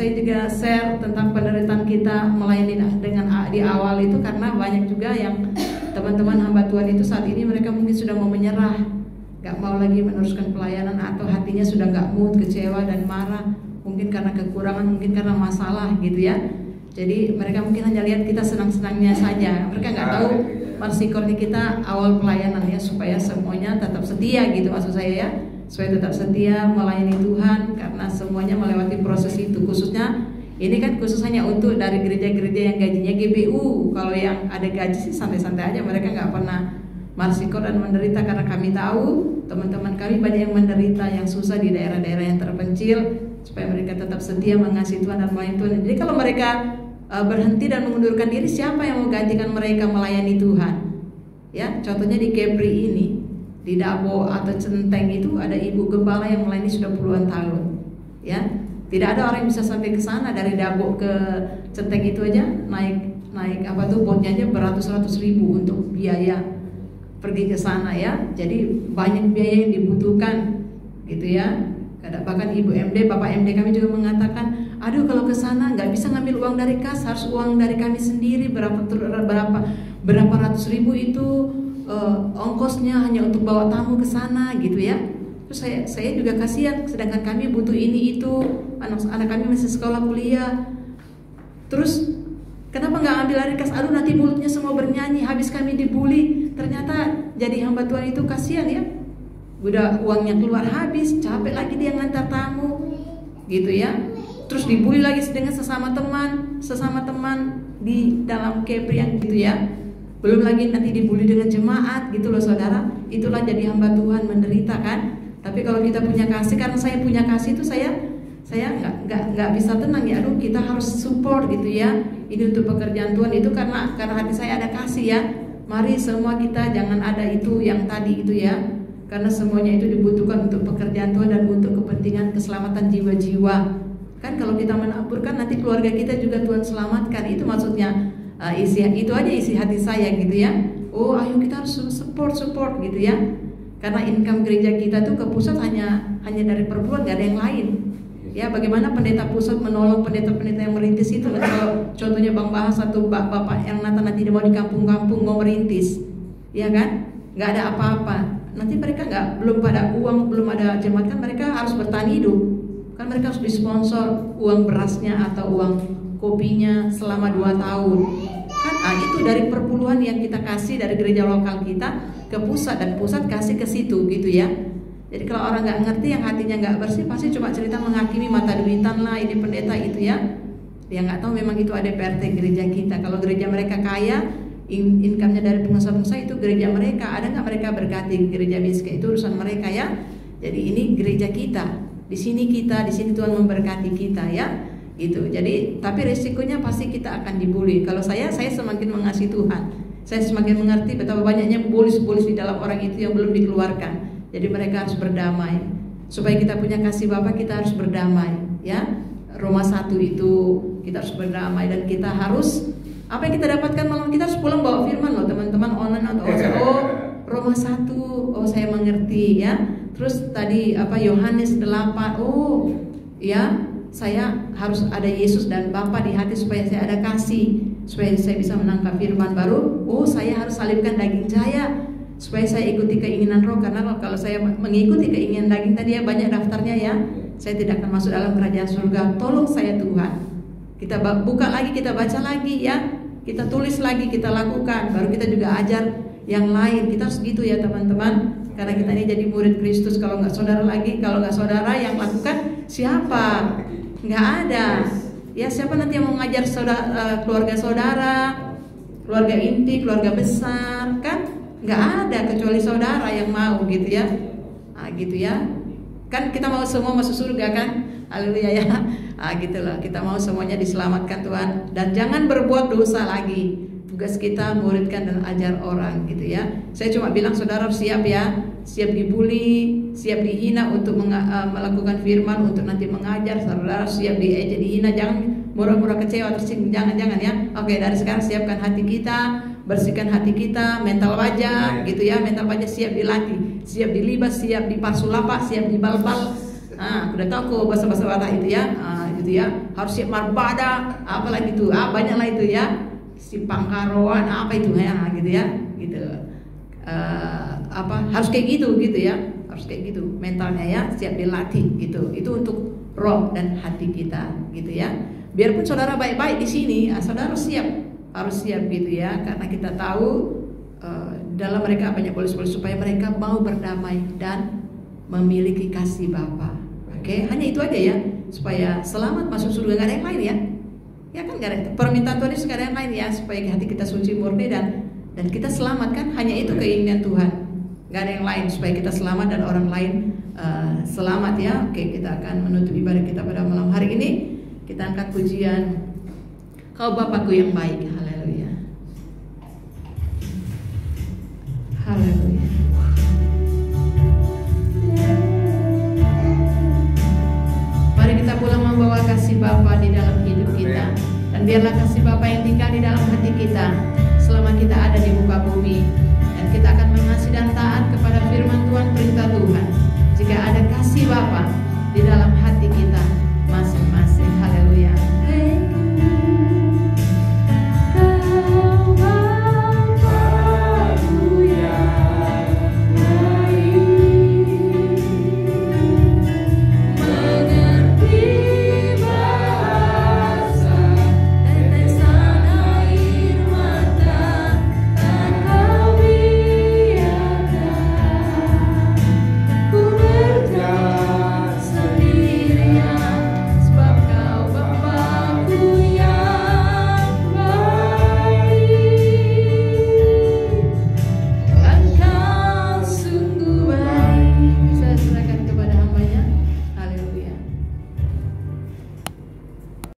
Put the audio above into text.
Saya juga share tentang penderitaan kita melayani dengan di awal itu karena banyak juga yang teman-teman hamba Tuhan itu saat ini mereka mungkin sudah mau menyerah, gak mau lagi meneruskan pelayanan, atau hatinya sudah gak mood, kecewa dan marah, mungkin karena kekurangan, mungkin karena masalah gitu ya. Jadi mereka mungkin hanya lihat kita senang-senangnya saja, mereka gak tahu marsikornya kita awal pelayanan ya, supaya semuanya tetap setia gitu maksud saya ya, supaya tetap setia melayani Tuhan, karena semuanya melewati proses itu. Khususnya ini kan khusus hanya untuk dari gereja-gereja yang gajinya GBU. Kalau yang ada gaji sih santai-santai aja, mereka nggak pernah marsikor dan menderita, karena kami tahu teman-teman kami banyak yang menderita, yang susah di daerah-daerah yang terpencil, supaya mereka tetap setia mengasihi Tuhan dan melayani Tuhan. Jadi kalau mereka berhenti dan mengundurkan diri, siapa yang mau gantikan mereka melayani Tuhan? Ya, contohnya di Kepri ini, di Dabo atau Centeng itu ada ibu gembala yang melayani sudah puluhan tahun. Ya, tidak ada orang yang bisa sampai ke sana dari Dabo ke Centeng itu aja naik apa tuh botnya aja beratus-ratus ribu untuk biaya pergi ke sana ya. Jadi banyak biaya yang dibutuhkan gitu ya. Bahkan ibu MD, bapak MD kami juga mengatakan, aduh kalau ke sana nggak bisa ngambil uang dari kas, harus uang dari kami sendiri, berapa ratus ribu itu ongkosnya hanya untuk bawa tamu ke sana gitu ya. Terus saya juga kasihan, sedangkan kami butuh ini itu, anak kami masih sekolah kuliah. Terus kenapa nggak ambil dari kas? Aduh nanti mulutnya semua bernyanyi, habis kami dibully. Ternyata jadi hamba Tuhan itu kasihan ya. Udah uangnya keluar habis, capek lagi dia ngantar tamu gitu ya. Terus dibully lagi dengan sesama teman di dalam Kepri yang gitu ya. Belum lagi nanti dibully dengan jemaat gitu loh saudara. Itulah jadi hamba Tuhan menderita kan. Tapi kalau kita punya kasih, karena saya punya kasih itu saya nggak bisa tenang ya. Aduh kita harus support gitu ya. Ini untuk pekerjaan Tuhan itu karena hati saya ada kasih ya. Mari semua kita jangan ada itu yang tadi itu ya. Karena semuanya itu dibutuhkan untuk pekerjaan Tuhan dan untuk kepentingan keselamatan jiwa-jiwa. Kan kalau kita menaburkan nanti keluarga kita juga Tuhan selamatkan. Itu maksudnya itu aja isi hati saya gitu ya. Oh ayo kita harus support gitu ya. Karena income gereja kita tuh ke pusat hanya dari perpuluhan, gak ada yang lain. Ya bagaimana pendeta pusat menolong pendeta-pendeta yang merintis itu. Kalau contohnya Bang Bahas atau bapak yang nanti mau di kampung-kampung mau merintis, ya kan? Gak ada apa-apa. Nanti mereka belum pada uang, belum ada jemaat, kan mereka harus bertahan hidup. Kan mereka harus disponsor uang berasnya atau uang kopinya selama 2 tahun. Kan itu dari perpuluhan yang kita kasih dari gereja lokal kita ke pusat, dan pusat kasih ke situ gitu ya. Jadi kalau orang nggak ngerti, yang hatinya nggak bersih, pasti cuma cerita menghakimi, mata duitan lah, ini pendeta itu ya. Dia nggak tahu memang itu ada PRT gereja kita. Kalau gereja mereka kaya, income-nya dari pengusaha-pengusaha, itu gereja mereka. Ada nggak mereka berkati gereja miskin, itu urusan mereka ya. Jadi ini gereja kita, di sini Tuhan memberkati kita ya. Gitu. Jadi tapi resikonya pasti kita akan dibully. Kalau saya semakin mengasihi Tuhan, saya semakin mengerti betapa banyaknya bolis di dalam orang itu yang belum dikeluarkan. Jadi mereka harus berdamai. Supaya kita punya kasih Bapa, kita harus berdamai ya. Roma 1 itu kita harus berdamai, dan kita harus, apa yang kita dapatkan malam, kita harus pulang bawa firman loh teman-teman, online atau Roma 1, oh saya mengerti ya. Terus tadi Yohanes 8, oh ya, saya harus ada Yesus dan Bapa di hati supaya saya ada kasih, supaya saya bisa menangkap firman baru. Oh saya harus salibkan daging saya supaya saya ikuti keinginan roh, karena kalau saya mengikuti keinginan daging tadi ya banyak daftarnya ya, saya tidak akan masuk dalam kerajaan surga. Tolong saya Tuhan. Kita buka lagi, kita baca lagi ya, kita tulis lagi, kita lakukan, baru kita juga ajar yang lain. Kita harus gitu ya teman-teman, karena kita ini jadi murid Kristus. Kalau nggak saudara lagi, kalau nggak saudara yang lakukan, siapa? Nggak ada. Ya siapa nanti yang mau ngajar keluarga saudara, keluarga inti, keluarga besar, kan? Nggak ada kecuali saudara yang mau gitu ya. Nah, gitu ya. Kan kita mau semua masuk surga kan? Haleluya ya. Nah, gitu loh. Kita mau semuanya diselamatkan Tuhan, dan jangan berbuat dosa lagi. Tugas kita muridkan dan ajar orang gitu ya. Saya cuma bilang saudara siap ya, siap dibully, siap dihina untuk melakukan firman, untuk nanti mengajar. Saudara siap diejek, dihina, jangan murah-murah kecewa tersinggung, jangan ya. Oke, dari sekarang siapkan hati kita, bersihkan hati kita, mental wajah gitu ya. Mental wajah siap dilatih, siap dilibas, siap dipalsu lapak, siap dibalbal. Udah tahu kok bahasa-bahasa wadah itu ya. Gitu gitu ya. Harus siap marbada, apalagi itu, banyaklah itu ya. Si pangkaroan apa itu ya, gitu ya, gitu. Harus kayak gitu ya. Harus kayak gitu mentalnya ya, siap dilatih gitu. Itu untuk roh dan hati kita gitu ya. Biarpun saudara baik-baik di sini, saudara harus siap gitu ya, karena kita tahu dalam mereka banyak polis-polis supaya mereka mau berdamai dan memiliki kasih Bapa. Oke, hanya itu aja ya, supaya selamat masuk surga, gak ada yang lain ya. Ya kan, gak ada permintaan Tuhan itu, gak ada yang lain ya, supaya hati kita suci murni dan kita selamat kan, hanya itu keinginan Tuhan. Gak ada yang lain, supaya kita selamat dan orang lain selamat ya. Oke, kita akan menutup ibadah kita pada malam hari ini. Kita angkat pujian Kau Bapakku yang baik. Haleluya. Haleluya. Mari kita pulang membawa kasih Bapa di dalam hidup kita. Dan biarlah kasih Bapa yang tinggal di dalam hati kita selama kita ada di muka bumi. Dan kita akan mengasihi dan taat kepada firman Tuhan, perintah Tuhan. Jika ada kasih Bapa di dalam